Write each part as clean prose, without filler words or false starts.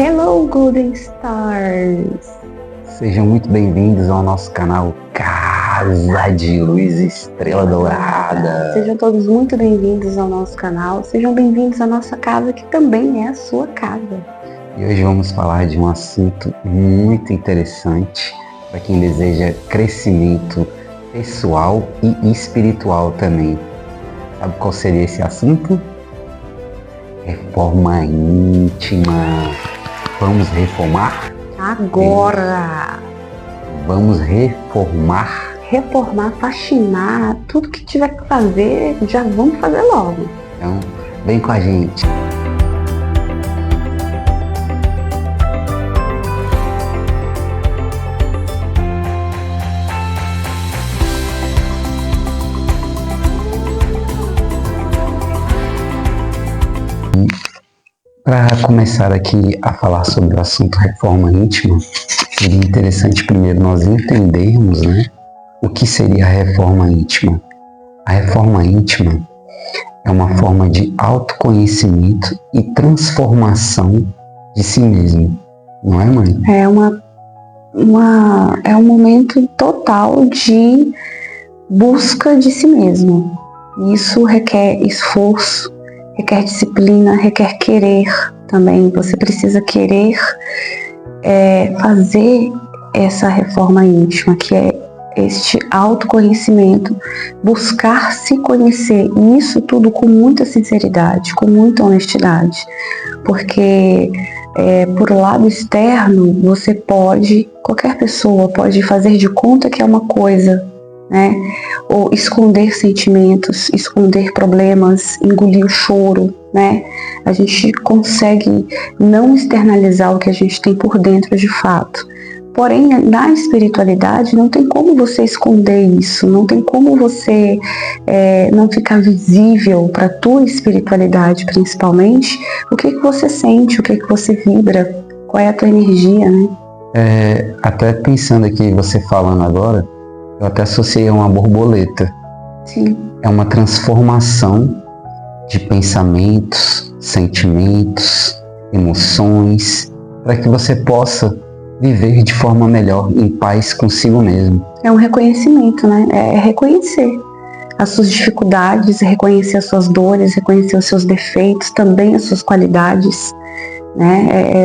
Hello, Golden Stars! Sejam muito bem-vindos ao nosso canal Casa de Luz Estrela Dourada. Sejam todos muito bem-vindos ao nosso canal. Sejam bem-vindos à nossa casa, que também é a sua casa. E hoje vamos falar de um assunto muito interessante para quem deseja crescimento pessoal e espiritual também. Sabe qual seria esse assunto? Reforma íntima. Vamos reformar? Agora! Vamos reformar? Reformar, faxinar, tudo que tiver que fazer, já vamos fazer logo. Então, vem com a gente. Para começar aqui a falar sobre o assunto reforma íntima, seria interessante primeiro nós entendermos, o que seria a reforma íntima. A reforma íntima é uma forma de autoconhecimento e transformação de si mesmo, não é, mãe? É um momento total de busca de si mesmo. Isso requer esforço, requer disciplina, requer querer também. Você precisa querer fazer essa reforma íntima, que é este autoconhecimento, buscar se conhecer, e isso tudo com muita sinceridade, com muita honestidade, porque por lado externo qualquer pessoa pode fazer de conta que é uma coisa, ou esconder sentimentos, esconder problemas, engolir o choro, A gente consegue não externalizar o que a gente tem por dentro de fato. Porém, na espiritualidade não tem como você esconder isso, não tem como você não ficar visível para a tua espiritualidade, principalmente, o que você sente, o que você vibra, qual é a tua energia, Até pensando aqui, você falando agora, eu até associei a uma borboleta. Sim. É uma transformação de pensamentos, sentimentos, emoções, para que você possa viver de forma melhor, em paz consigo mesmo. É um reconhecimento, É reconhecer as suas dificuldades, reconhecer as suas dores, reconhecer os seus defeitos, também as suas qualidades.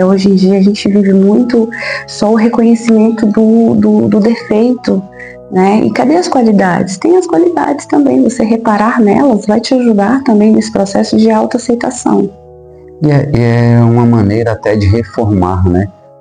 Hoje em dia a gente vive muito só o reconhecimento do defeito, E cadê as qualidades? Tem as qualidades também, você reparar nelas vai te ajudar também nesse processo de autoaceitação. E é uma maneira até de reformar,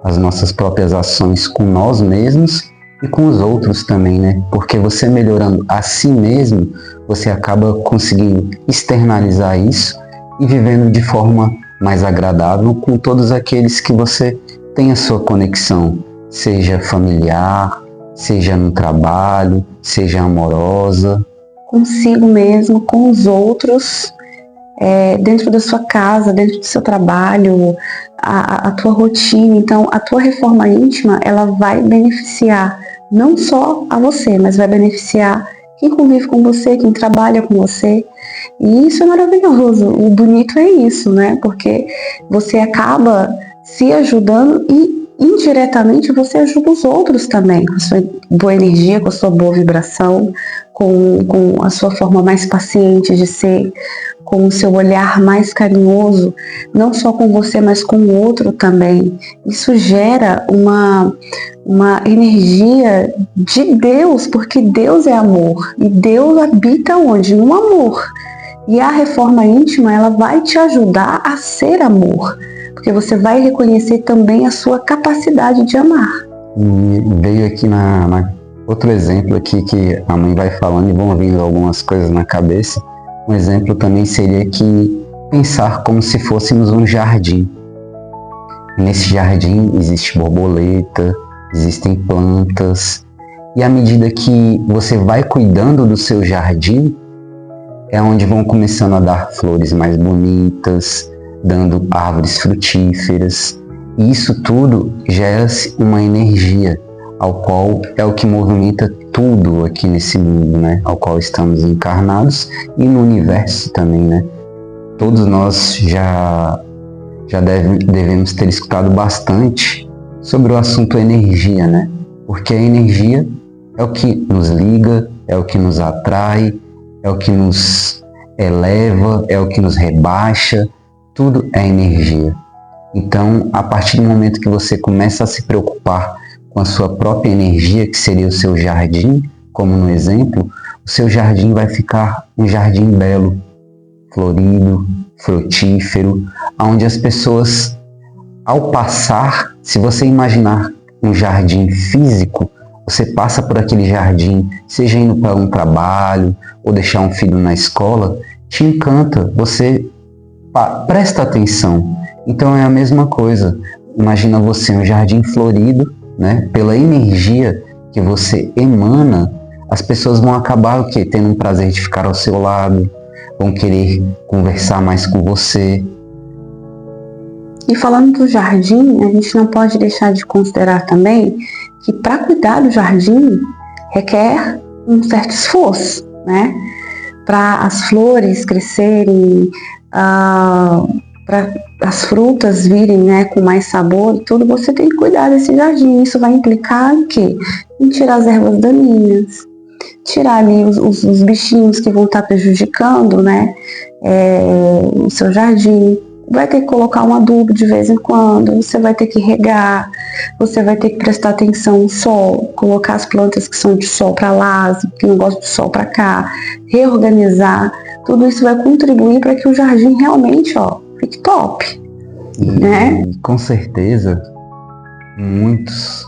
as nossas próprias ações com nós mesmos e com os outros também, Porque você melhorando a si mesmo, você acaba conseguindo externalizar isso e vivendo de forma mais agradável com todos aqueles que você tem a sua conexão, seja familiar, seja no trabalho, seja amorosa. Consigo mesmo, com os outros, dentro da sua casa, dentro do seu trabalho, a tua rotina. Então, a tua reforma íntima, ela vai beneficiar não só a você, mas vai beneficiar quem convive com você, quem trabalha com você. E isso é maravilhoso. O bonito é isso, Porque você acaba se ajudando e indiretamente você ajuda os outros também, com a sua boa energia, com a sua boa vibração, com a sua forma mais paciente de ser, com o seu olhar mais carinhoso, não só com você, mas com o outro também. Isso gera uma energia de Deus, porque Deus é amor, e Deus habita onde? No amor. E a reforma íntima, ela vai te ajudar a ser amor, porque você vai reconhecer também a sua capacidade de amar. E veio aqui outro exemplo aqui que a mãe vai falando e vão vindo algumas coisas na cabeça. Um exemplo também seria que pensar como se fôssemos um jardim. Nesse jardim existe borboleta, existem plantas, e à medida que você vai cuidando do seu jardim, é onde vão começando a dar flores mais bonitas, dando árvores frutíferas, e isso tudo gera-se uma energia, ao qual é o que movimenta tudo aqui nesse mundo, ao qual estamos encarnados, e no universo também, Todos nós já devemos ter escutado bastante sobre o assunto energia, né? Porque a energia é o que nos liga, é o que nos atrai, é o que nos eleva, é o que nos rebaixa, tudo é energia. Então, a partir do momento que você começa a se preocupar com a sua própria energia, que seria o seu jardim, como no exemplo, o seu jardim vai ficar um jardim belo, florido, frutífero, onde as pessoas, ao passar, se você imaginar um jardim físico, você passa por aquele jardim, seja indo para um trabalho ou deixar um filho na escola, te encanta, você presta atenção. Então é a mesma coisa. Imagina você um jardim florido, né? Pela energia que você emana, as pessoas vão acabar o quê? Tendo um prazer de ficar ao seu lado, vão querer conversar mais com você. E falando do jardim, a gente não pode deixar de considerar também que para cuidar do jardim requer um certo esforço, né? Para as flores crescerem, para as frutas virem, né, com mais sabor, tudo, você tem que cuidar desse jardim. Isso vai implicar em quê? Em tirar as ervas daninhas, tirar ali os bichinhos que vão estar prejudicando, né, o seu jardim. Vai ter que colocar um adubo de vez em quando, você vai ter que regar, você vai ter que prestar atenção no sol, colocar as plantas que são de sol para lá, as que não gostam de sol para cá, reorganizar. Tudo isso vai contribuir para que o jardim realmente, fique top. Né? Com certeza, muitos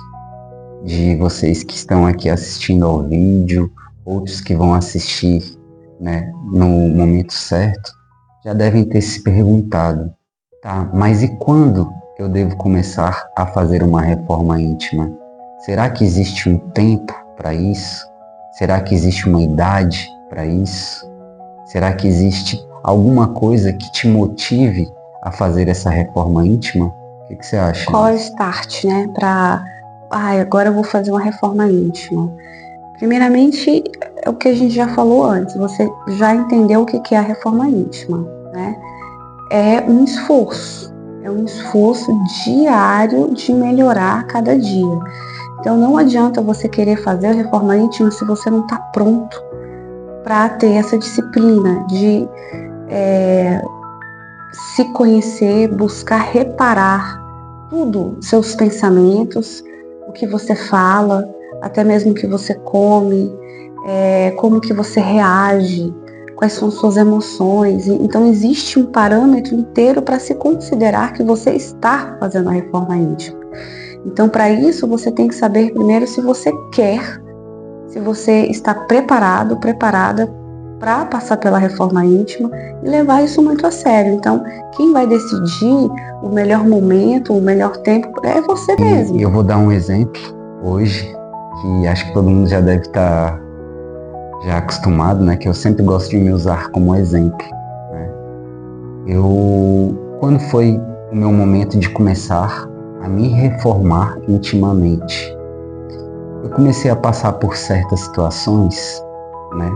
de vocês que estão aqui assistindo ao vídeo, outros que vão assistir, né, no momento certo, já devem ter se perguntado, tá, mas e quando eu devo começar a fazer uma reforma íntima? Será que existe um tempo para isso? Será que existe uma idade para isso? Será que existe alguma coisa que te motive a fazer essa reforma íntima? O que você acha? Qual é o start, né, agora eu vou fazer uma reforma íntima? Primeiramente, é o que a gente já falou antes, você já entendeu o que é a reforma íntima, né? É um esforço diário de melhorar a cada dia. Então não adianta você querer fazer a reforma íntima se você não está pronto para ter essa disciplina de se conhecer, buscar reparar tudo, seus pensamentos, o que você fala, até mesmo o que você come, como que você reage, quais são suas emoções. Então existe um parâmetro inteiro para se considerar que você está fazendo a reforma íntima. Então para isso você tem que saber primeiro se você quer, se você está preparado, preparada para passar pela reforma íntima e levar isso muito a sério. Então quem vai decidir o melhor momento, o melhor tempo é você mesmo. E eu vou dar um exemplo hoje, que acho que todo mundo já deve estar já acostumado, né? Que eu sempre gosto de me usar como exemplo, né? Quando foi o meu momento de começar a me reformar intimamente, eu comecei a passar por certas situações, né,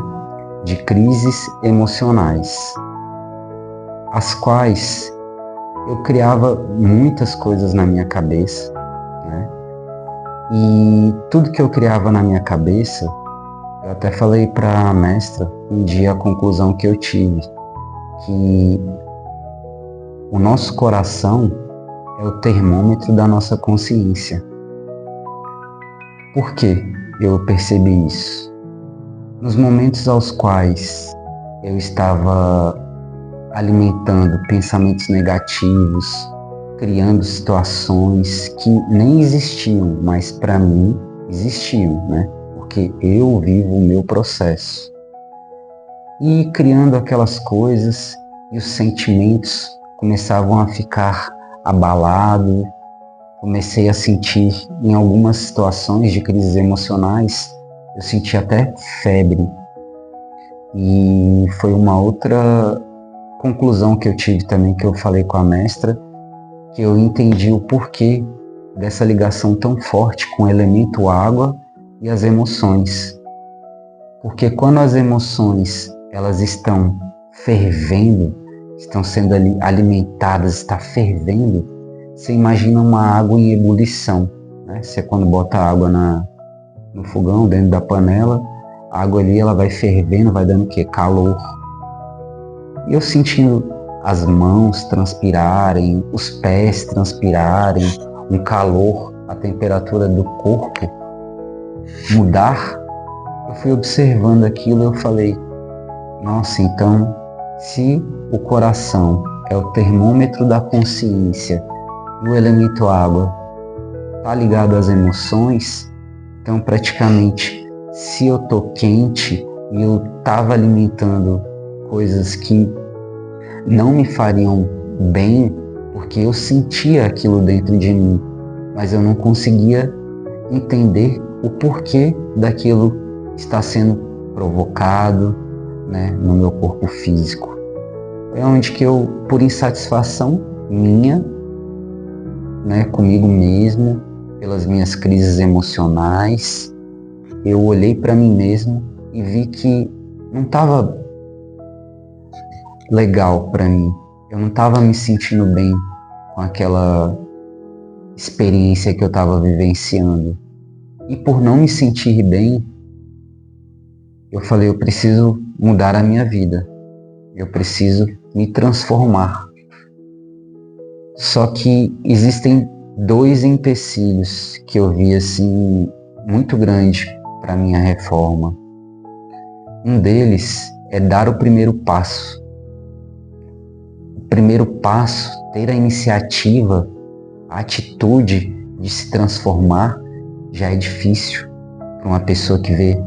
de crises emocionais, as quais eu criava muitas coisas na minha cabeça, né? E tudo que eu criava na minha cabeça, eu até falei para a mestra um dia a conclusão que eu tive, que o nosso coração é o termômetro da nossa consciência. Por que eu percebi isso? Nos momentos aos quais eu estava alimentando pensamentos negativos, criando situações que nem existiam, mas para mim existiam, né? Porque eu vivo o meu processo. E criando aquelas coisas, e os sentimentos começavam a ficar abalados, comecei a sentir em algumas situações de crises emocionais, eu senti até febre. E foi uma outra conclusão que eu tive também, que eu falei com a mestra, que eu entendi o porquê dessa ligação tão forte com o elemento água e as emoções. Porque quando as emoções elas estão fervendo, estão sendo alimentadas, está fervendo, você imagina uma água em ebulição, né? Você quando bota a água no fogão, dentro da panela, a água ali ela vai fervendo, vai dando o quê? Calor. E eu sentindo as mãos transpirarem, os pés transpirarem, um calor, a temperatura do corpo mudar, eu fui observando aquilo e eu falei, nossa, então, se o coração é o termômetro da consciência e o elemento água está ligado às emoções, então praticamente, se eu tô quente e eu estava alimentando coisas que não me fariam bem, porque eu sentia aquilo dentro de mim, mas eu não conseguia entender o porquê daquilo estar sendo provocado, né, no meu corpo físico. É onde que eu, por insatisfação minha, né, comigo mesmo, pelas minhas crises emocionais, eu olhei para mim mesmo e vi que não estava legal para mim. Eu não estava me sentindo bem com aquela experiência que eu estava vivenciando. E por não me sentir bem, eu falei, eu preciso mudar a minha vida. Eu preciso me transformar. Só que existem dois empecilhos que eu vi assim muito grande para minha reforma. Um deles é dar o primeiro passo. O primeiro passo, ter a iniciativa, a atitude de se transformar, já é difícil para uma pessoa que vê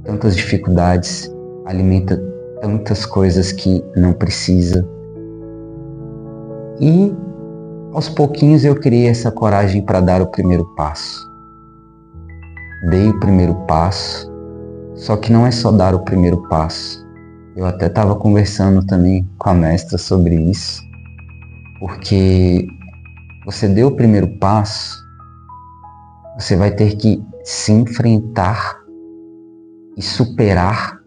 tantas dificuldades, alimenta tantas coisas que não precisa. E aos pouquinhos eu criei essa coragem para dar o primeiro passo. Dei o primeiro passo, só que não é só dar o primeiro passo. Eu até estava conversando também com a mestra sobre isso, porque você deu o primeiro passo, você vai ter que se enfrentar e superar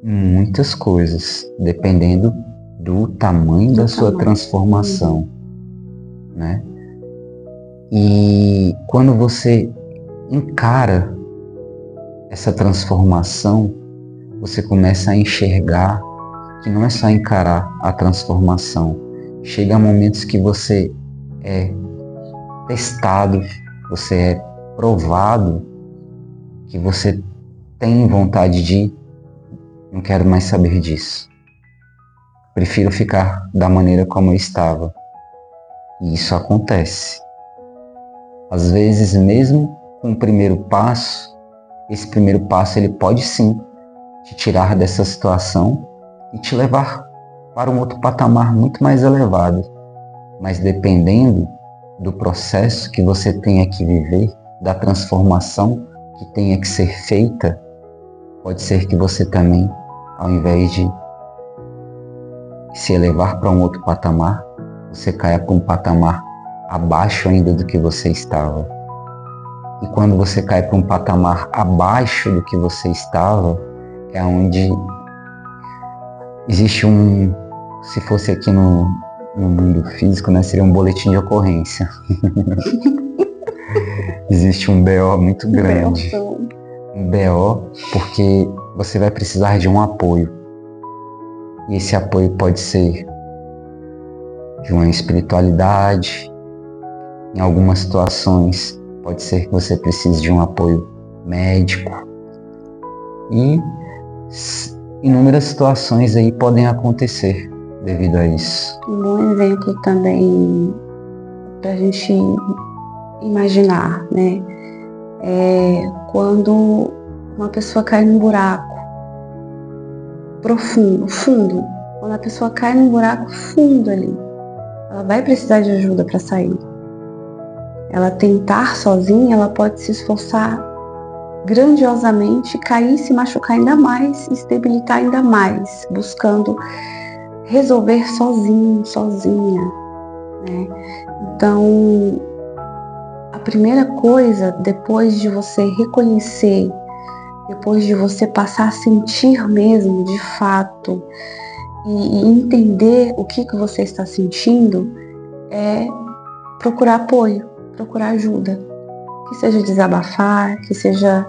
muitas coisas, dependendo do tamanho da sua transformação, né? E quando você encara essa transformação, você começa a enxergar que não é só encarar a transformação. Chega momentos que você é testado, você é provado, que você tem vontade de não quero mais saber disso. Prefiro ficar da maneira como eu estava. E isso acontece. Às vezes, mesmo com o primeiro passo, esse primeiro passo ele pode sim te tirar dessa situação e te levar para um outro patamar muito mais elevado. Mas dependendo do processo que você tenha que viver, da transformação que tenha que ser feita, pode ser que você também, ao invés de se elevar para um outro patamar, você caia para um patamar abaixo ainda do que você estava. E quando você cai para um patamar abaixo do que você estava, é onde existe se fosse aqui no mundo físico, né, seria um boletim de ocorrência. Existe um BO muito grande. Um BO porque você vai precisar de um apoio. E esse apoio pode ser de uma espiritualidade. Em algumas situações pode ser que você precise de um apoio médico. E inúmeras situações aí podem acontecer devido a isso. Um bom exemplo também para a gente imaginar, né? É quando uma pessoa cai num buraco profundo, fundo. Quando a pessoa cai num buraco fundo ali, ela vai precisar de ajuda para sair. Ela tentar sozinha, ela pode se esforçar grandiosamente, cair, se machucar ainda mais, se debilitar ainda mais, buscando resolver sozinho, sozinha, né? Então, a primeira coisa, depois de você reconhecer, depois de você passar a sentir mesmo, de fato, e entender o que você está sentindo é procurar apoio, procurar ajuda. Que seja desabafar, que seja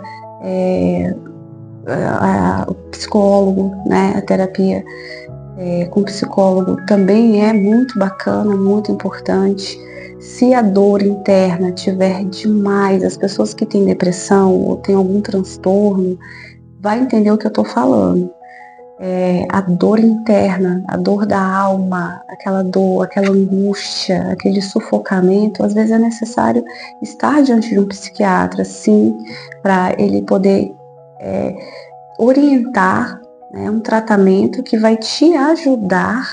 o psicólogo, né? A terapia com psicólogo também é muito bacana, muito importante. Se a dor interna tiver demais, as pessoas que têm depressão ou têm algum transtorno, vai entender o que eu estou falando. A dor interna, a dor da alma, aquela dor, aquela angústia, aquele sufocamento, às vezes é necessário estar diante de um psiquiatra, sim, para ele poder orientar, né, um tratamento que vai te ajudar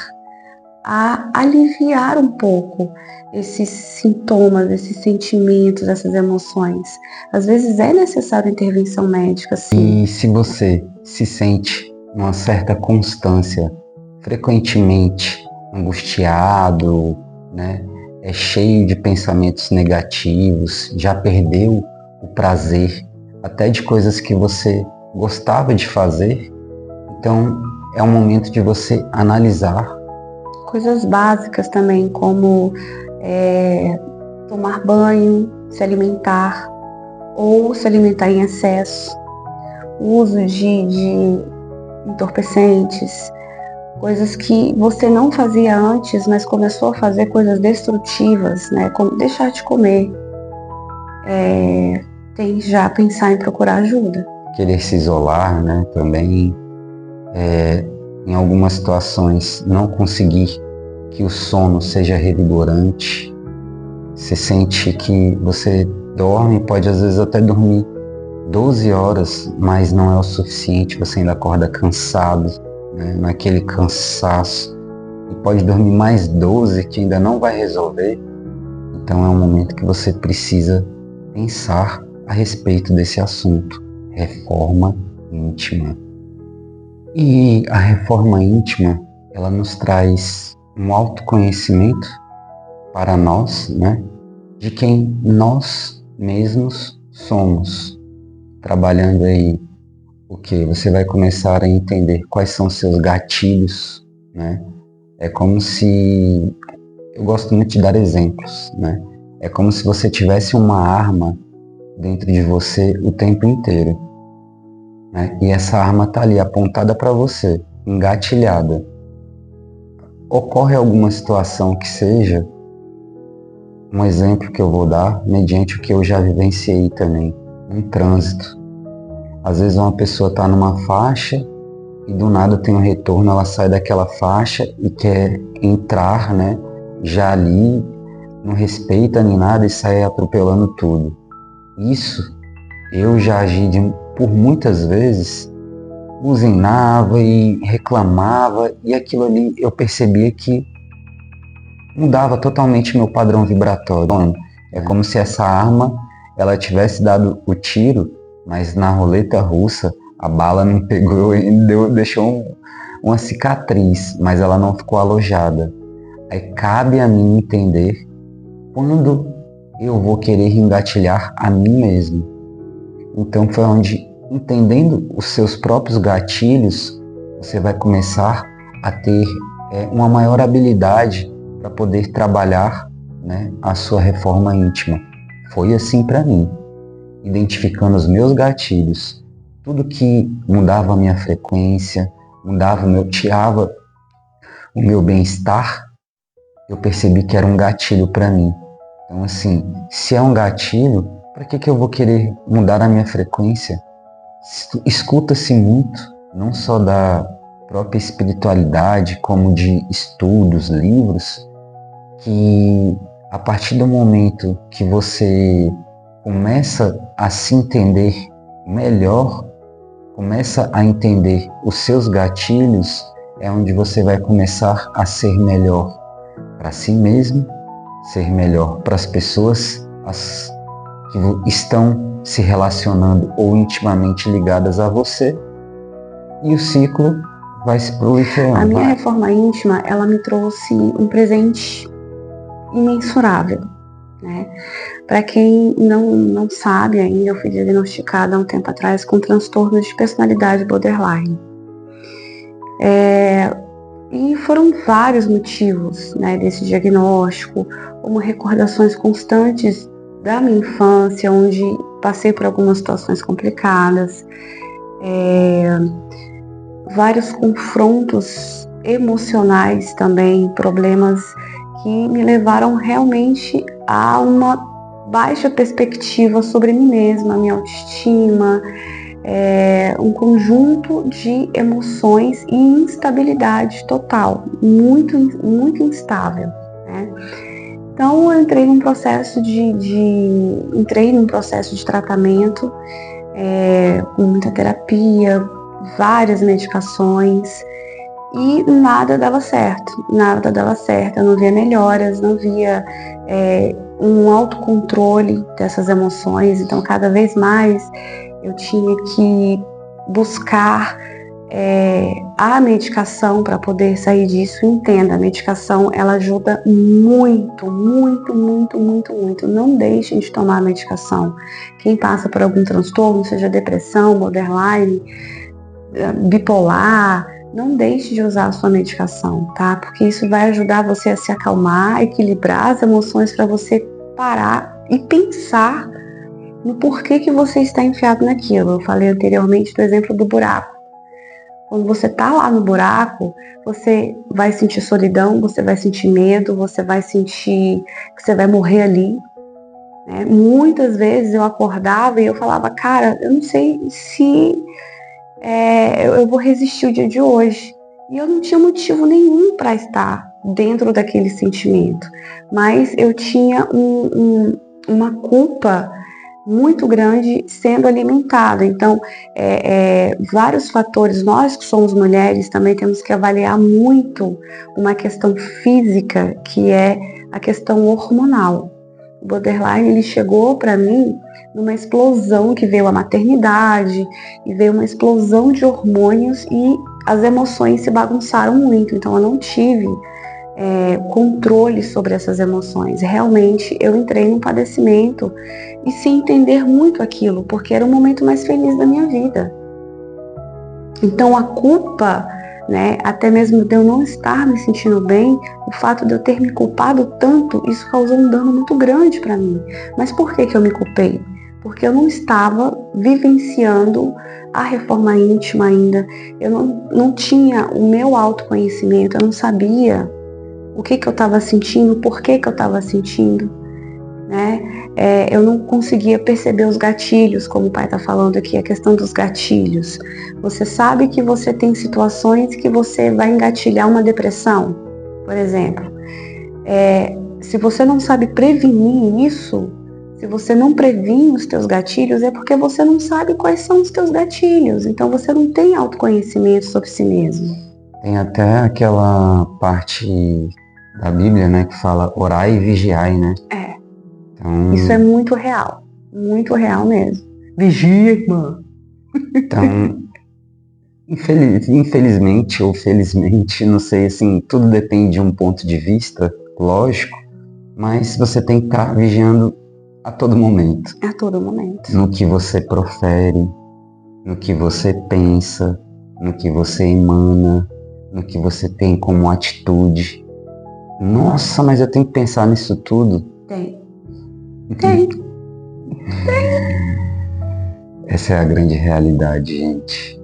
a aliviar um pouco esses sintomas, esses sentimentos, essas emoções. Às vezes é necessário intervenção médica, sim. E se você se sente uma certa constância, frequentemente angustiado, né, é cheio de pensamentos negativos, já perdeu o prazer até de coisas que você gostava de fazer, então é um momento de você analisar. Coisas básicas também, como tomar banho, se alimentar ou se alimentar em excesso, o uso de entorpecentes, coisas que você não fazia antes, mas começou a fazer coisas destrutivas, né? Como deixar de comer. Tem já pensar em procurar ajuda. Querer se isolar, né? Também, em algumas situações, não conseguir que o sono seja revigorante. Você sente que você dorme, pode às vezes até dormir 12 horas, mas não é o suficiente, você ainda acorda cansado, né, naquele cansaço, e pode dormir mais 12 que ainda não vai resolver. Então é um momento que você precisa pensar a respeito desse assunto, reforma íntima. E a reforma íntima, ela nos traz um autoconhecimento para nós, né, de quem nós mesmos somos. Trabalhando aí o que? Você vai começar a entender quais são seus gatilhos, né? É como se... Eu gosto muito de dar exemplos, né? É como se você tivesse uma arma dentro de você o tempo inteiro, né? E essa arma está ali apontada para você, engatilhada. Ocorre alguma situação que seja, um exemplo que eu vou dar, mediante o que eu já vivenciei também, um trânsito. Às vezes uma pessoa está numa faixa e do nada tem um retorno, ela sai daquela faixa e quer entrar, né, já ali, não respeita nem nada e sai atropelando tudo. Isso eu já agi por muitas vezes, buzinava e reclamava, e aquilo ali eu percebia que mudava totalmente meu padrão vibratório. É como se essa arma ela tivesse dado o tiro, mas na roleta russa a bala não pegou e deixou uma cicatriz, mas ela não ficou alojada. Aí cabe a mim entender quando eu vou querer engatilhar a mim mesmo. Então foi onde, entendendo os seus próprios gatilhos, você vai começar a ter uma maior habilidade para poder trabalhar, né, a sua reforma íntima. Foi assim para mim, identificando os meus gatilhos, tudo que mudava a minha frequência, tirava o meu bem-estar, eu percebi que era um gatilho para mim. Então assim, se é um gatilho, para que eu vou querer mudar a minha frequência? Escuta-se muito, não só da própria espiritualidade, como de estudos, livros, que a partir do momento que você começa a se entender melhor, começa a entender os seus gatilhos, é onde você vai começar a ser melhor para si mesmo, ser melhor para as pessoas que estão se relacionando ou intimamente ligadas a você, e o ciclo vai se proliferando. A minha reforma íntima, ela me trouxe um presente imensurável, né? Para quem não sabe ainda, eu fui diagnosticada há um tempo atrás com transtorno de personalidade borderline. E foram vários motivos, né, desse diagnóstico, como recordações constantes da minha infância, onde passei por algumas situações complicadas, vários confrontos emocionais também, problemas que me levaram realmente a uma baixa perspectiva sobre mim mesma, minha autoestima, um conjunto de emoções e instabilidade total, muito, muito instável, né? Então eu entrei num processo de tratamento, com muita terapia, várias medicações, e nada dava certo, eu não via melhoras, não via um autocontrole dessas emoções, então cada vez mais eu tinha que buscar a medicação para poder sair disso. Entenda, a medicação ela ajuda muito, muito, muito, muito, muito. Não deixem de tomar a medicação. Quem passa por algum transtorno, seja depressão, borderline, bipolar, não deixe de usar a sua medicação, tá? Porque isso vai ajudar você a se acalmar, equilibrar as emoções para você parar e pensar no porquê que você está enfiado naquilo. Eu falei anteriormente do exemplo do buraco. Quando você está lá no buraco, você vai sentir solidão, você vai sentir medo, você vai sentir que você vai morrer ali, né? Muitas vezes eu acordava e eu falava, cara, eu não sei se eu vou resistir o dia de hoje. E eu não tinha motivo nenhum para estar dentro daquele sentimento, mas eu tinha uma culpa muito grande sendo alimentada. Então, vários fatores, nós que somos mulheres também temos que avaliar muito uma questão física, que é a questão hormonal. O borderline, ele chegou para mim numa explosão que veio a maternidade, e veio uma explosão de hormônios e as emoções se bagunçaram muito, então eu não tive controle sobre essas emoções. Realmente eu entrei num padecimento e sem entender muito aquilo, porque era o momento mais feliz da minha vida. Então a culpa, né, até mesmo de eu não estar me sentindo bem, o fato de eu ter me culpado tanto, isso causou um dano muito grande para mim. Mas por que eu me culpei? Porque eu não estava vivenciando a reforma íntima ainda, eu não tinha o meu autoconhecimento, eu não sabia o que eu estava sentindo, por que eu estava sentindo, né? Eu não conseguia perceber os gatilhos, como o pai está falando aqui, a questão dos gatilhos. Você sabe que você tem situações que você vai engatilhar uma depressão, por exemplo. Se você não sabe prevenir isso, se você não previne os teus gatilhos, é porque você não sabe quais são os teus gatilhos. Então você não tem autoconhecimento sobre si mesmo. Tem até aquela parte da Bíblia, né, que fala orai e vigiai, né? Então, isso é muito real mesmo. Vigia, irmã. Então, infelizmente ou felizmente, não sei, assim, tudo depende de um ponto de vista, lógico, mas você tem que estar vigiando a todo momento. A todo momento. No que você profere, no que você pensa, no que você emana, no que você tem como atitude. Nossa, mas eu tenho que pensar nisso tudo? Tem. Essa é a grande realidade, gente.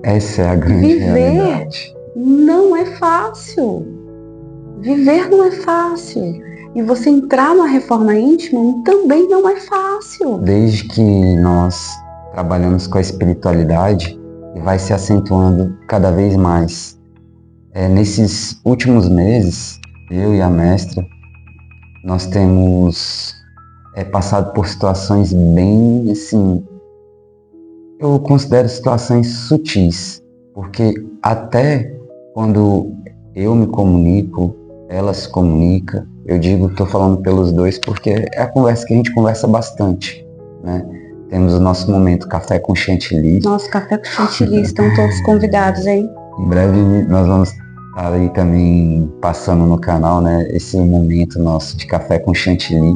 Essa é a grande realidade. Não é fácil. Viver não é fácil. E você entrar numa reforma íntima também não é fácil. Desde que nós trabalhamos com a espiritualidade, vai se acentuando cada vez mais. Nesses últimos meses, eu e a mestra, nós temos passado por situações bem, assim, eu considero situações sutis, porque até quando eu me comunico, ela se comunica, eu digo que estou falando pelos dois porque é a conversa que a gente conversa bastante, né? Temos o nosso momento Café com Chantilly. Nosso Café com Chantilly, estão todos convidados, hein? Em breve nós vamos estar aí também passando no canal, né, esse momento nosso de Café com Chantilly.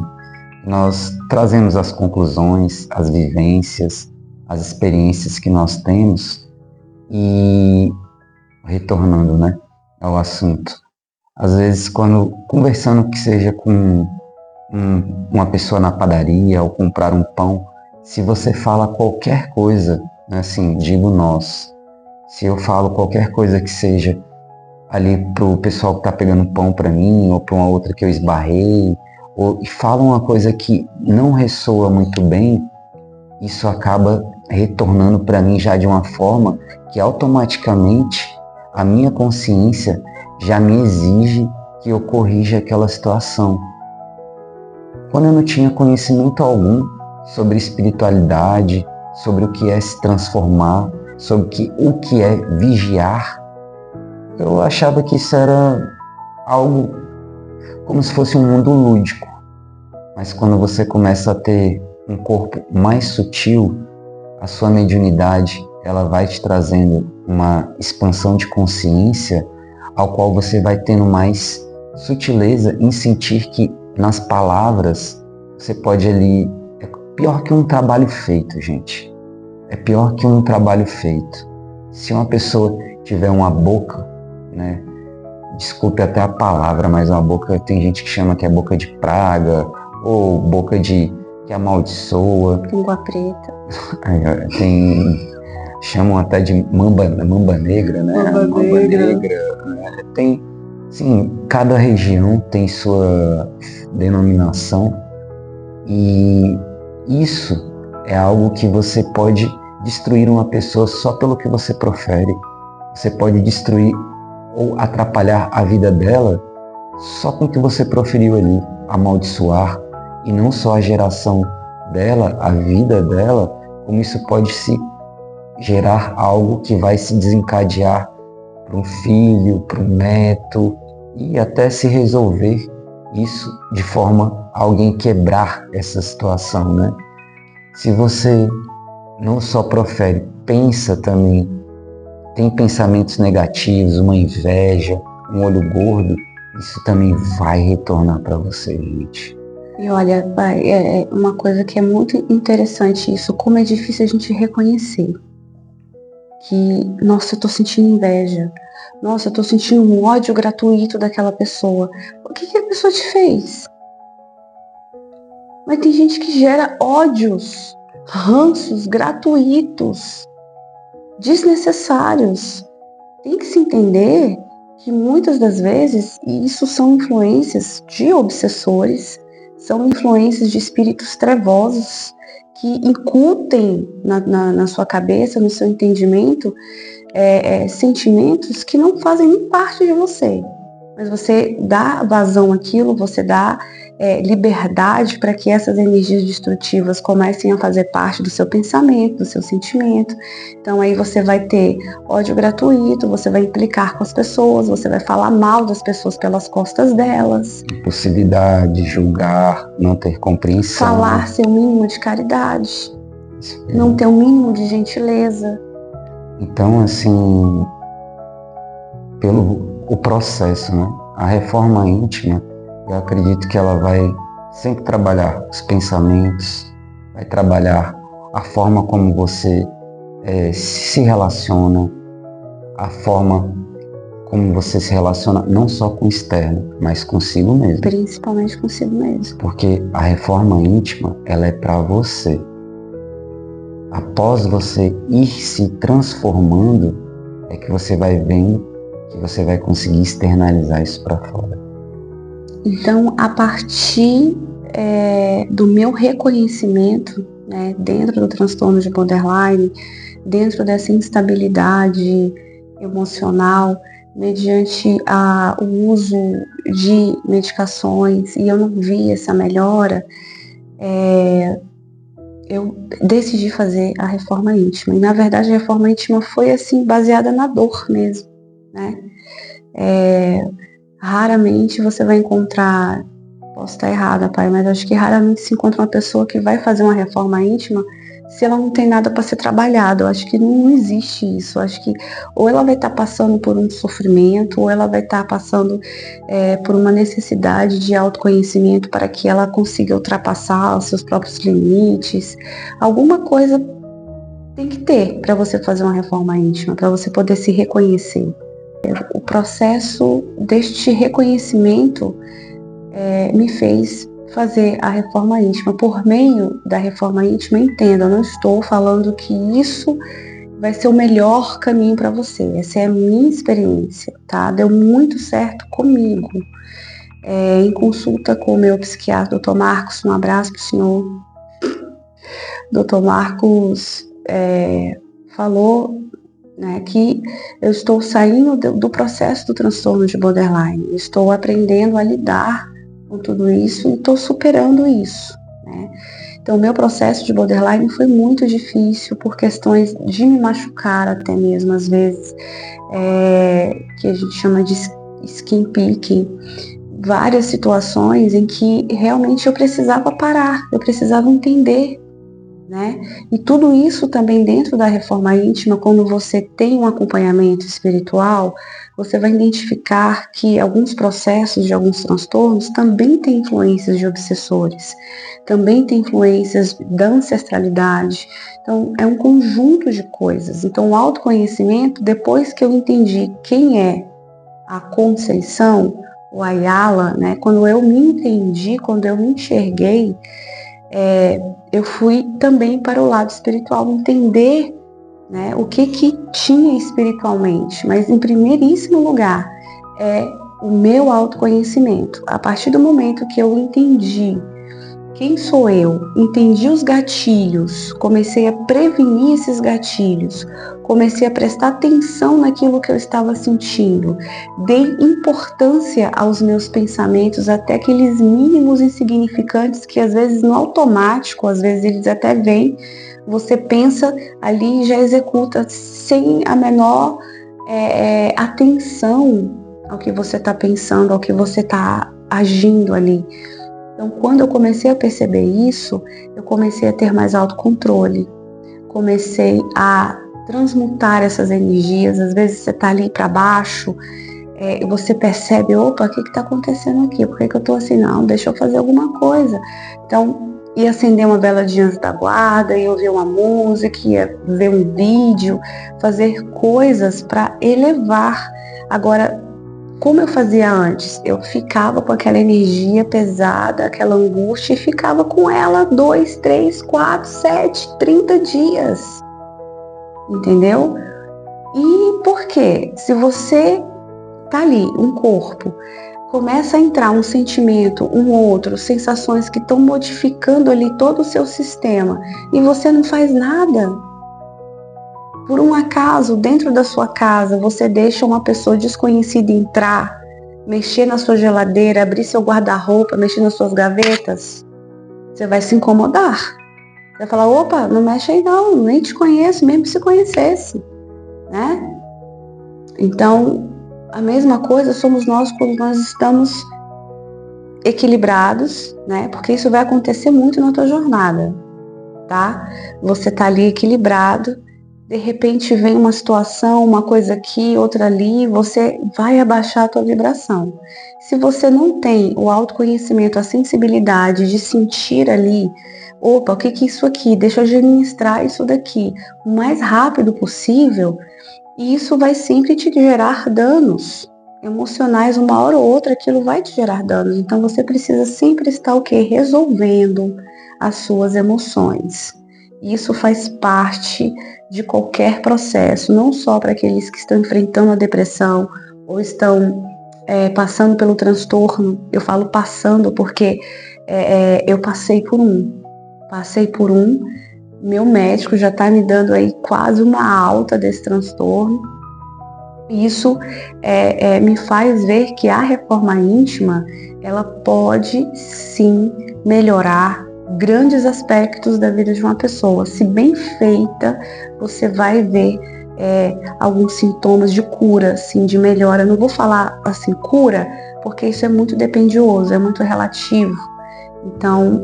Nós trazemos as conclusões, as vivências, as experiências que nós temos e retornando, né, ao assunto. Às vezes, quando conversando que seja com uma pessoa na padaria ou comprar um pão, se você fala qualquer coisa, né, assim, digo nós, se eu falo qualquer coisa que seja ali pro pessoal que tá pegando pão para mim ou para uma outra que eu esbarrei, ou e fala uma coisa que não ressoa muito bem, isso acaba retornando para mim já de uma forma que automaticamente a minha consciência já me exige que eu corrija aquela situação. Quando eu não tinha conhecimento algum sobre espiritualidade, sobre o que é se transformar, sobre o que é vigiar, eu achava que isso era algo como se fosse um mundo lúdico. Mas quando você começa a ter um corpo mais sutil, a sua mediunidade, ela vai te trazendo uma expansão de consciência, ao qual você vai tendo mais sutileza em sentir que nas palavras você pode ali... É pior que um trabalho feito, gente. É pior que um trabalho feito. Se uma pessoa tiver uma boca, né? Desculpe até a palavra, mas uma boca, tem gente que chama que é boca de praga, ou boca de que amaldiçoa. Língua preta. Chamam até de mamba negra, né? Mamba negra. Né? Tem, sim, cada região tem sua denominação, e isso é algo que você pode destruir uma pessoa só pelo que você profere. Você pode destruir ou atrapalhar a vida dela só com o que você proferiu ali, amaldiçoar, e não só a geração dela, a vida dela, como isso pode se gerar algo que vai se desencadear para um filho, para um neto, e até se resolver isso de forma a alguém quebrar essa situação, né? Se você não só profere, pensa também, tem pensamentos negativos, uma inveja, um olho gordo, isso também vai retornar para você, gente. E olha, pai, é uma coisa que é muito interessante isso, como é difícil a gente reconhecer que, nossa, eu tô sentindo inveja, nossa, eu tô sentindo um ódio gratuito daquela pessoa. O que a pessoa te fez? Mas tem gente que gera ódios, ranços gratuitos, desnecessários. Tem que se entender que muitas das vezes isso são influências de obsessores, são influências de espíritos trevosos que incutem na sua cabeça, no seu entendimento, sentimentos que não fazem nem parte de você. Mas você dá vazão àquilo, você dá liberdade para que essas energias destrutivas comecem a fazer parte do seu pensamento, do seu sentimento. Então aí você vai ter ódio gratuito, você vai implicar com as pessoas, você vai falar mal das pessoas pelas costas delas. Impossibilidade, julgar, não ter compreensão. Falar seu mínimo de caridade, não ter o mínimo de gentileza. Então, assim, pelo o processo, né? A reforma íntima, eu acredito que ela vai sempre trabalhar os pensamentos, vai trabalhar a forma como você se relaciona, a forma como você se relaciona não só com o externo, mas consigo mesmo. Principalmente consigo mesmo. Porque a reforma íntima, ela é para você. Após você ir se transformando, é que você vai vendo que você vai conseguir externalizar isso para fora. Então, a partir do meu reconhecimento, né, dentro do transtorno de borderline, dentro dessa instabilidade emocional, mediante o uso de medicações, e eu não vi essa melhora, eu decidi fazer a reforma íntima. E, na verdade, a reforma íntima foi assim, baseada na dor mesmo, né? Raramente você vai encontrar, posso estar errada, pai, mas acho que raramente se encontra uma pessoa que vai fazer uma reforma íntima se ela não tem nada para ser trabalhado. Eu acho que não existe isso. Eu acho que ou ela vai estar passando por um sofrimento, ou ela vai estar passando por uma necessidade de autoconhecimento para que ela consiga ultrapassar os seus próprios limites. Alguma coisa tem que ter para você fazer uma reforma íntima, para você poder se reconhecer. o processo deste reconhecimento me fez fazer a reforma íntima. Por meio da reforma íntima, entenda, eu não estou falando que isso vai ser o melhor caminho para você. Essa é a minha experiência, tá? Deu muito certo comigo. Em consulta com o meu psiquiatra, Dr. Marcos, um abraço pro senhor. Dr. Marcos falou, né, que eu estou saindo do processo do transtorno de borderline. Estou aprendendo a lidar com tudo isso e estou superando isso, né? Então, o meu processo de borderline foi muito difícil por questões de me machucar até mesmo, às vezes, que a gente chama de skin picking. Várias situações em que realmente eu precisava parar, eu precisava entender, né? E tudo isso também dentro da reforma íntima, quando você tem um acompanhamento espiritual, você vai identificar que alguns processos de alguns transtornos também têm influências de obsessores, também tem influências da ancestralidade. Então, é um conjunto de coisas. Então, o autoconhecimento, depois que eu entendi quem é a Conceição, o Ayala, né? Quando eu me entendi, quando eu me enxerguei, eu fui também para o lado espiritual, entender, né, o que tinha espiritualmente. Mas em primeiríssimo lugar é o meu autoconhecimento. A partir do momento que eu entendi quem sou eu, entendi os gatilhos, comecei a prevenir esses gatilhos, comecei a prestar atenção naquilo que eu estava sentindo, dei importância aos meus pensamentos, até aqueles mínimos insignificantes que às vezes no automático, às vezes eles até vêm, você pensa ali e já executa sem a menor atenção ao que você está pensando, ao que você está agindo ali. Então, quando eu comecei a perceber isso, eu comecei a ter mais autocontrole, comecei a transmutar essas energias. Às vezes você está ali para baixo, e você percebe, opa, o que está acontecendo aqui? Por que eu estou assim? Não, deixa eu fazer alguma coisa. Então, ia acender uma vela de anjo da guarda, ia ouvir uma música, ia ver um vídeo, fazer coisas para elevar. Agora, como eu fazia antes? Eu ficava com aquela energia pesada, aquela angústia, e ficava com ela 2, 3, 4, 7, 30 dias. Entendeu? E por quê? Se você tá ali, um corpo, começa a entrar um sentimento, um outro, sensações que estão modificando ali todo o seu sistema, e você não faz nada. Por um acaso, dentro da sua casa, você deixa uma pessoa desconhecida entrar, mexer na sua geladeira, abrir seu guarda-roupa, mexer nas suas gavetas, você vai se incomodar. Você vai falar, opa, não mexe aí não, nem te conheço, mesmo se conhecesse, né? Então, a mesma coisa somos nós quando nós estamos equilibrados, né? Porque isso vai acontecer muito na tua jornada, tá? Você tá ali equilibrado, de repente vem uma situação, uma coisa aqui, outra ali, você vai abaixar a tua vibração. Se você não tem o autoconhecimento, a sensibilidade de sentir ali, opa, o que é isso aqui? Deixa eu administrar isso daqui o mais rápido possível, e isso vai sempre te gerar danos emocionais, uma hora ou outra aquilo vai te gerar danos. Então você precisa sempre estar o quê? Resolvendo as suas emoções. Isso faz parte de qualquer processo, não só para aqueles que estão enfrentando a depressão ou estão passando pelo transtorno. Eu falo passando porque eu passei por um, meu médico já está me dando aí quase uma alta desse transtorno. Isso me faz ver que a reforma íntima, ela pode sim melhorar grandes aspectos da vida de uma pessoa. Se bem feita, você vai ver alguns sintomas de cura, assim, de melhora. Eu não vou falar assim cura, porque isso é muito dependioso, é muito relativo. Então,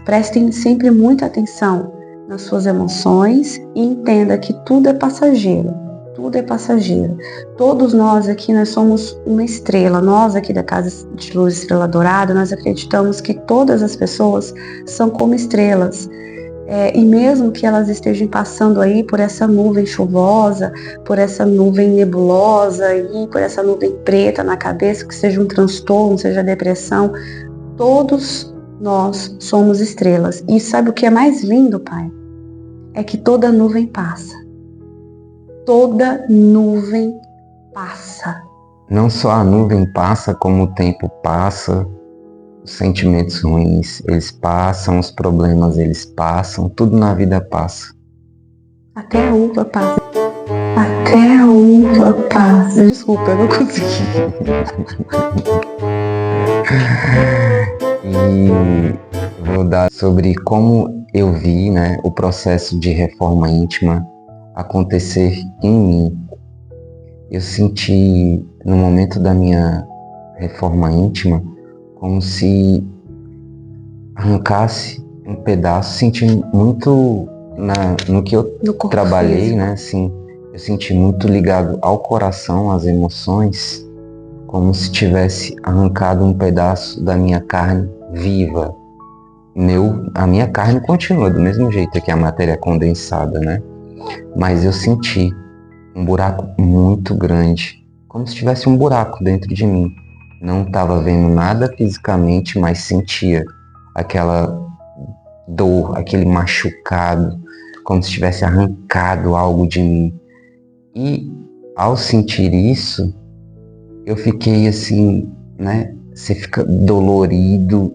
prestem sempre muita atenção nas suas emoções e entenda que tudo é passageiro. Tudo é passageiro. Todos nós aqui, nós somos uma estrela. Nós aqui da Casa de Luz Estrela Dourada, nós acreditamos que todas as pessoas são como estrelas. E mesmo que elas estejam passando aí por essa nuvem chuvosa, por essa nuvem nebulosa, por essa nuvem preta na cabeça, que seja um transtorno, seja depressão, todos nós somos estrelas. E sabe o que é mais lindo, Pai? É que toda nuvem passa. Toda nuvem passa. Não só a nuvem passa, como o tempo passa. Os sentimentos ruins, eles passam, os problemas, eles passam, tudo na vida passa. Até a uva passa. Até a uva passa. Desculpa, eu não consegui. E vou dar sobre como eu vi, né, o processo de reforma íntima acontecer em mim. Eu senti, no momento da minha reforma íntima, como se arrancasse um pedaço, senti muito no que eu trabalhei, físico, né? Assim, eu senti muito ligado ao coração, às emoções, como se tivesse arrancado um pedaço da minha carne viva. A minha carne continua do mesmo jeito que a matéria condensada, né? Mas eu senti um buraco muito grande, como se tivesse um buraco dentro de mim. Não estava vendo nada fisicamente, mas sentia aquela dor, aquele machucado, como se tivesse arrancado algo de mim. E ao sentir isso, eu fiquei assim, né? Você fica dolorido.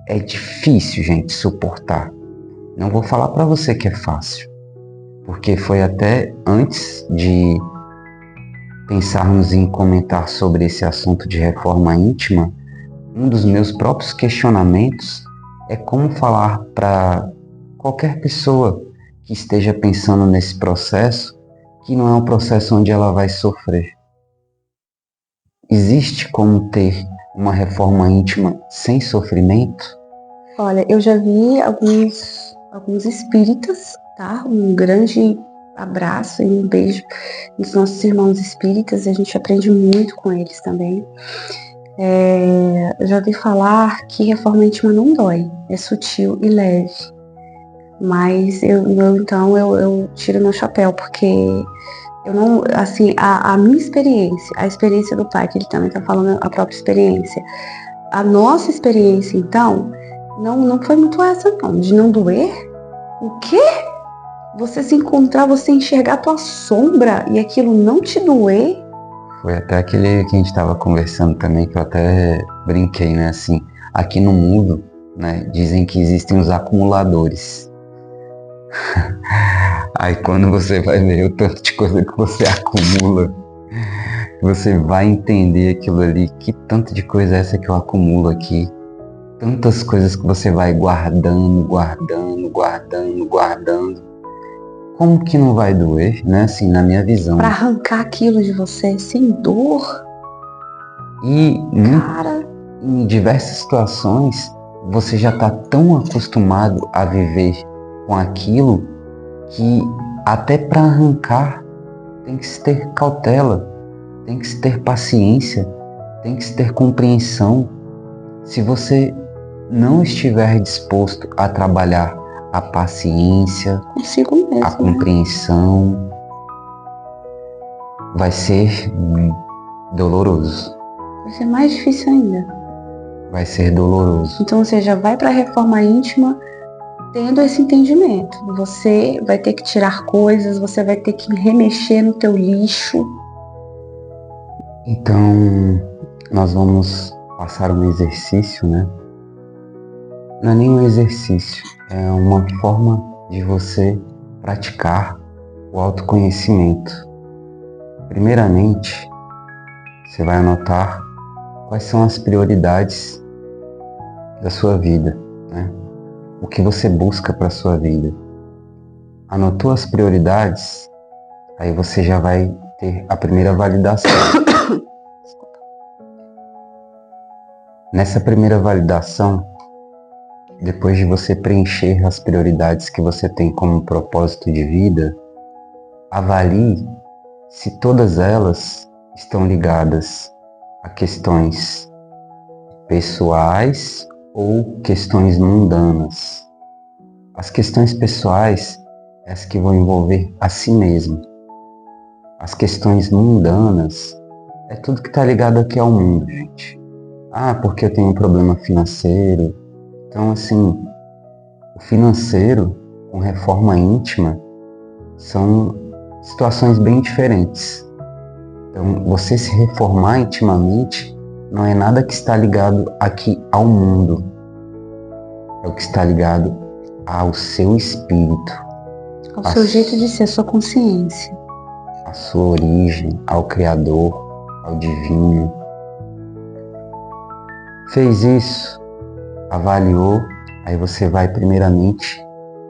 É difícil, gente, suportar. Não vou falar para você que é fácil, porque foi até antes de pensarmos em comentar sobre esse assunto de reforma íntima, um dos meus próprios questionamentos é como falar para qualquer pessoa que esteja pensando nesse processo, que não é um processo onde ela vai sofrer. Existe como ter uma reforma íntima sem sofrimento? Olha, eu já vi alguns espíritas, tá? Um grande abraço e um beijo dos nossos irmãos espíritas, a gente aprende muito com eles também. Eu já ouvi falar que reforma íntima não dói, é sutil e leve, mas eu tiro meu chapéu, porque eu não, assim, a minha experiência, a experiência do pai, que ele também está falando a própria experiência, a nossa experiência, então, não foi muito essa não, de não doer. O quê? Você se encontrar, você enxergar a tua sombra e aquilo não te doer? Foi até aquele que a gente estava conversando também, que eu até brinquei, né? Assim, aqui no mundo, né, dizem que existem os acumuladores. Aí quando você vai ver o tanto de coisa que você acumula, você vai entender aquilo ali, que tanto de coisa é essa que eu acumulo aqui. Tantas coisas que você vai guardando. Como que não vai doer, né? Assim, na minha visão. Pra arrancar aquilo de você sem dor? E em diversas situações, você já está tão acostumado a viver com aquilo que até para arrancar tem que se ter cautela, tem que se ter paciência, tem que se ter compreensão. Se você não estiver disposto a trabalhar a paciência, consigo mesmo, a compreensão, vai ser doloroso. Vai ser mais difícil ainda. Vai ser doloroso. Então, ou seja, vai para a reforma íntima tendo esse entendimento. Você vai ter que tirar coisas, você vai ter que remexer no teu lixo. Então, nós vamos passar um exercício, né? Não é nem um exercício, é uma forma de você praticar o autoconhecimento. Primeiramente, você vai anotar quais são as prioridades da sua vida, né? O que você busca para a sua vida. Anotou as prioridades, aí você já vai ter a primeira validação. Nessa primeira validação, depois de você preencher as prioridades que você tem como propósito de vida, avalie se todas elas estão ligadas a questões pessoais ou questões mundanas. As questões pessoais, essas que vão envolver a si mesmo. As questões mundanas, é tudo que está ligado aqui ao mundo, gente. Ah, porque eu tenho um problema financeiro. Então, assim, o financeiro com reforma íntima são situações bem diferentes. Então, você se reformar intimamente não é nada que está ligado aqui ao mundo. É o que está ligado ao seu espírito. Ao seu jeito de ser, a sua consciência. A sua origem, ao Criador, ao Divino. Fez isso, avaliou, aí você vai primeiramente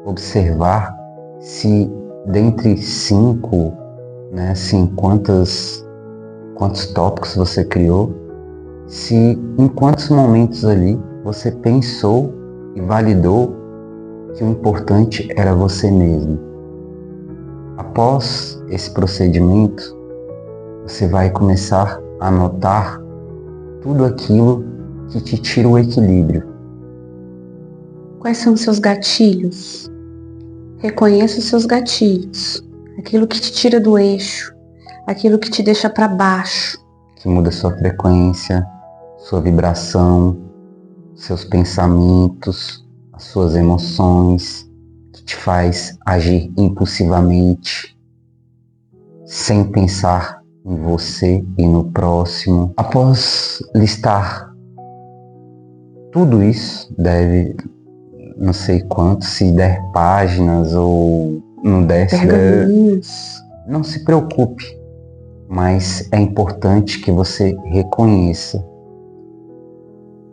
observar se dentre 5, né, assim, quantos tópicos você criou, se em quantos momentos ali você pensou e validou que o importante era você mesmo. Após esse procedimento, você vai começar a notar tudo aquilo que te tira o equilíbrio. Quais são os seus gatilhos? Reconheça os seus gatilhos. Aquilo que te tira do eixo, aquilo que te deixa para baixo. Que muda sua frequência, sua vibração, seus pensamentos, as suas emoções, que te faz agir impulsivamente, sem pensar em você e no próximo. Após listar tudo isso, deve, não sei quanto, se der páginas ou não der, não se preocupe, mas é importante que você reconheça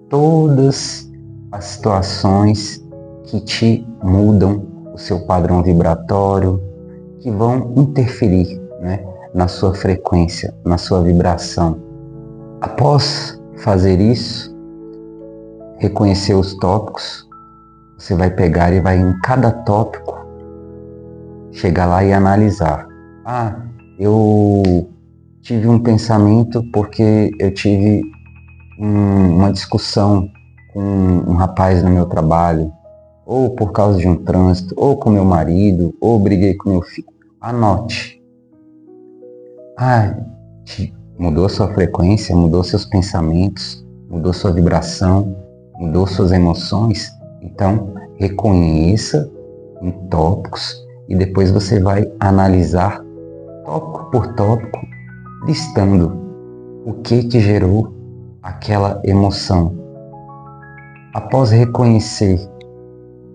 todas as situações que te mudam o seu padrão vibratório, que vão interferir, né, na sua frequência, na sua vibração. Após fazer isso, reconhecer os tópicos, você vai pegar e vai em cada tópico chegar lá e analisar. Ah, eu tive um pensamento porque eu tive uma discussão com um rapaz no meu trabalho, ou por causa de um trânsito, ou com meu marido, ou briguei com meu filho. Anote. Ah, mudou sua frequência, mudou seus pensamentos, mudou sua vibração, mudou suas emoções. Então, reconheça em tópicos e depois você vai analisar tópico por tópico, listando o que gerou aquela emoção. Após reconhecer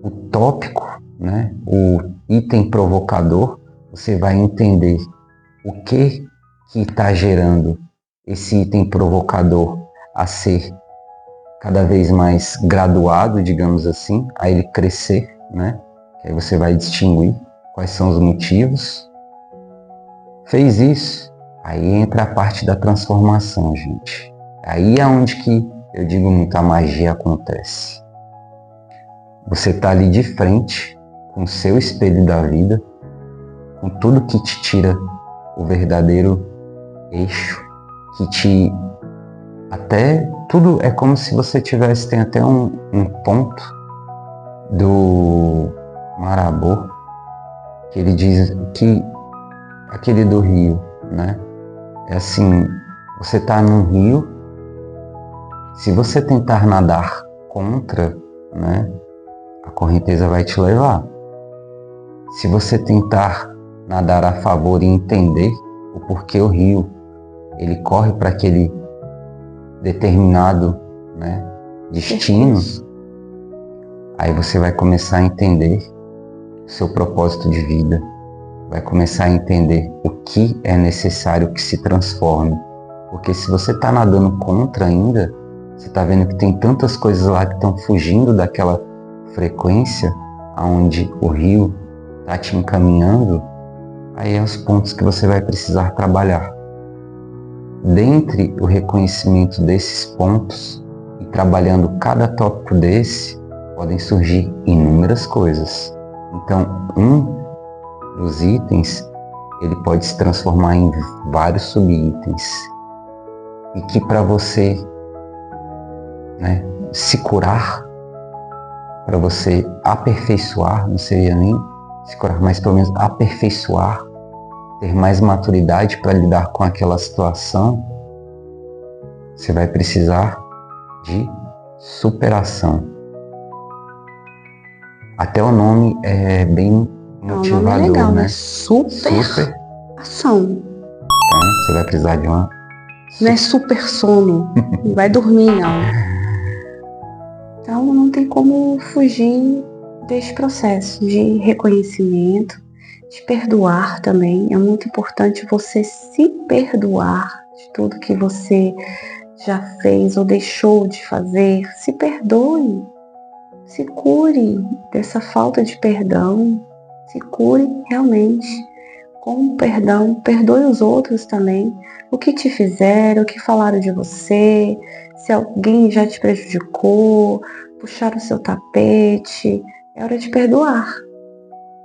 o tópico, né, o item provocador, você vai entender o que está gerando esse item provocador a ser cada vez mais graduado, digamos assim, a ele crescer, né? Aí você vai distinguir quais são os motivos. Fez isso, aí entra a parte da transformação, gente. Aí é onde que eu digo muito a magia acontece. Você está ali de frente com o seu espelho da vida, com tudo que te tira o verdadeiro eixo, que te até tudo é como se você tivesse, tem até um ponto do Marabô, que ele diz que aquele do rio, né? É assim, você está num rio, se você tentar nadar contra, né, a correnteza vai te levar. Se você tentar nadar a favor e entender o porquê o rio ele corre para aquele determinado, né, destino, aí você vai começar a entender o seu propósito de vida, vai começar a entender o que é necessário que se transforme. Porque se você está nadando contra ainda, você está vendo que tem tantas coisas lá que estão fugindo daquela frequência aonde o rio está te encaminhando, aí é os pontos que você vai precisar trabalhar. Dentre o reconhecimento desses pontos e trabalhando cada tópico desse, podem surgir inúmeras coisas. Então, um dos itens, ele pode se transformar em vários subitens. E que para você, né, se curar, para você aperfeiçoar, não seria nem se curar, mas pelo menos aperfeiçoar, ter mais maturidade para lidar com aquela situação, você vai precisar de superação. Até o nome é bem motivador, o nome é legal, né? Superação. Então, você vai precisar de uma... Não é super sono, não vai dormir não. Então não tem como fugir deste processo de reconhecimento, de perdoar também. É muito importante você se perdoar de tudo que você já fez ou deixou de fazer. Se perdoe, se cure dessa falta de perdão, se cure realmente com perdão, perdoe os outros também, o que te fizeram, o que falaram de você, se alguém já te prejudicou, puxar o seu tapete, é hora de perdoar.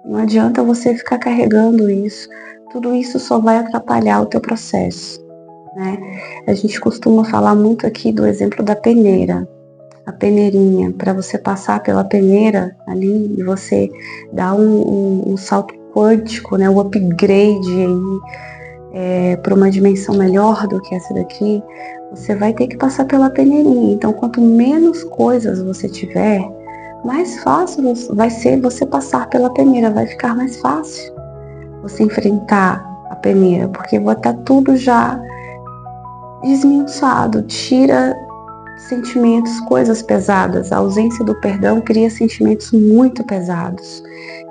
Não adianta você ficar carregando isso, tudo isso só vai atrapalhar o teu processo, né? A gente costuma falar muito aqui do exemplo da peneira, a peneirinha, para você passar pela peneira ali e você dar um salto quântico, né, o upgrade aí para uma dimensão melhor do que essa daqui, você vai ter que passar pela peneirinha. Então, quanto menos coisas você tiver, mais fácil vai ser você passar pela peneira, vai ficar mais fácil você enfrentar a peneira, porque vai estar tudo já esmiuçado, tira sentimentos, coisas pesadas. A ausência do perdão cria sentimentos muito pesados.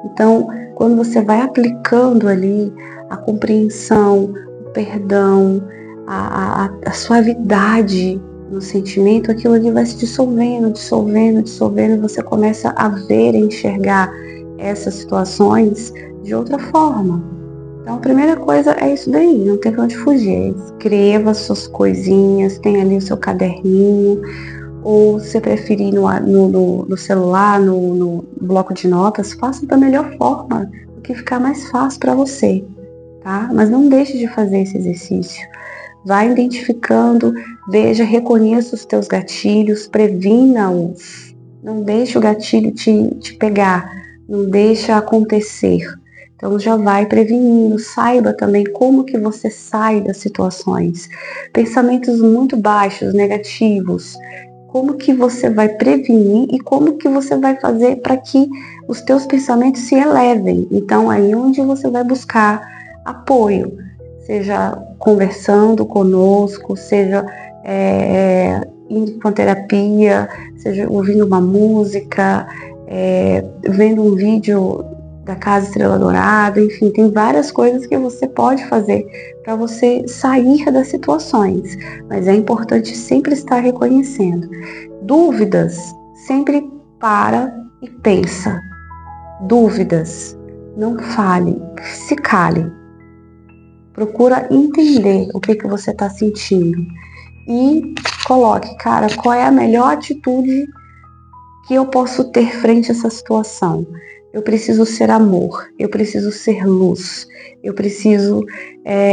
Então, quando você vai aplicando ali a compreensão, o perdão, a suavidade no sentimento, aquilo ali vai se dissolvendo, e você começa a ver e enxergar essas situações de outra forma. Então, a primeira coisa é isso daí, não tem pra onde fugir. Escreva suas coisinhas, tem ali o seu caderninho, ou se preferir no celular, no bloco de notas, faça da melhor forma, o que ficar mais fácil para você, tá? Mas não deixe de fazer esse exercício. Vai identificando, veja, reconheça os teus gatilhos, previna-os. Não deixe o gatilho te pegar, não deixa acontecer. Então já vai prevenindo, saiba também como que você sai das situações. Pensamentos muito baixos, negativos, como que você vai prevenir e como que você vai fazer para que os teus pensamentos se elevem. Então aí onde você vai buscar apoio, seja conversando conosco, seja indo para terapia, seja ouvindo uma música, vendo um vídeo da Casa Estrela Dourada, enfim, tem várias coisas que você pode fazer para você sair das situações, mas é importante sempre estar reconhecendo. Dúvidas, sempre para e pensa. Dúvidas, não fale, se cale. Procura entender o que você está sentindo e coloque, cara, qual é a melhor atitude que eu posso ter frente a essa situação. Eu preciso ser amor, eu preciso ser luz, eu preciso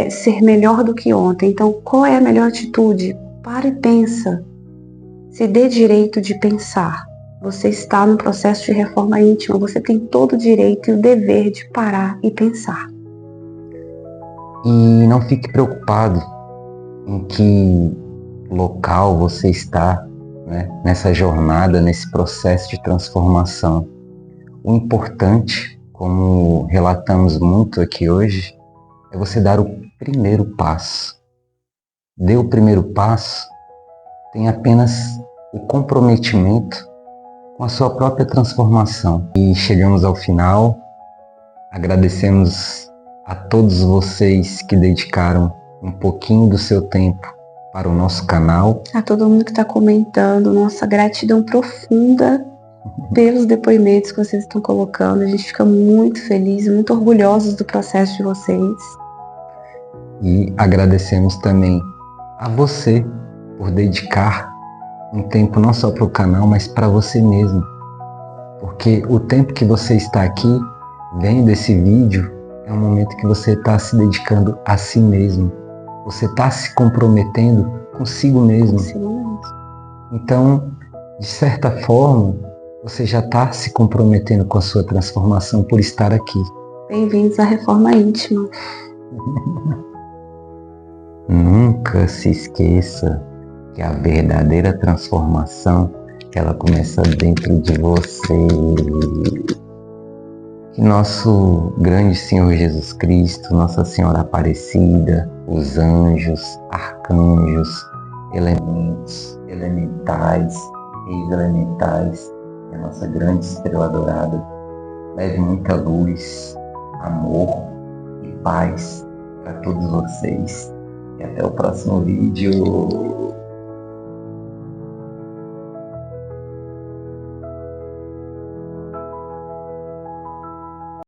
ser melhor do que ontem. Então, qual é a melhor atitude? Para e pensa. Se dê direito de pensar. Você está no processo de reforma íntima, você tem todo o direito e o dever de parar e pensar. E não fique preocupado em que local você está, né, nessa jornada, nesse processo de transformação. O importante, como relatamos muito aqui hoje, é você dar o primeiro passo. Dê o primeiro passo, tem apenas o comprometimento com a sua própria transformação. E chegamos ao final, agradecemos a todos vocês que dedicaram um pouquinho do seu tempo para o nosso canal. A todo mundo que está comentando, nossa gratidão profunda pelos depoimentos que vocês estão colocando. A gente fica muito feliz, muito orgulhosos do processo de vocês. E agradecemos também a você por dedicar um tempo não só para o canal, mas para você mesmo. Porque o tempo que você está aqui vendo esse vídeo é um momento que você está se dedicando a si mesmo. Você está se comprometendo consigo mesmo. Consigo mesmo. Então, de certa forma, Você já está se comprometendo com a sua transformação por estar aqui. Bem-vindos à Reforma Íntima. Nunca se esqueça que a verdadeira transformação, ela começa dentro de você. Que nosso grande Senhor Jesus Cristo, Nossa Senhora Aparecida, os anjos, arcanjos, elementos, elementais, ex-elementais, a nossa grande estrela dourada, leve muita luz, amor e paz para todos vocês. E até o próximo vídeo.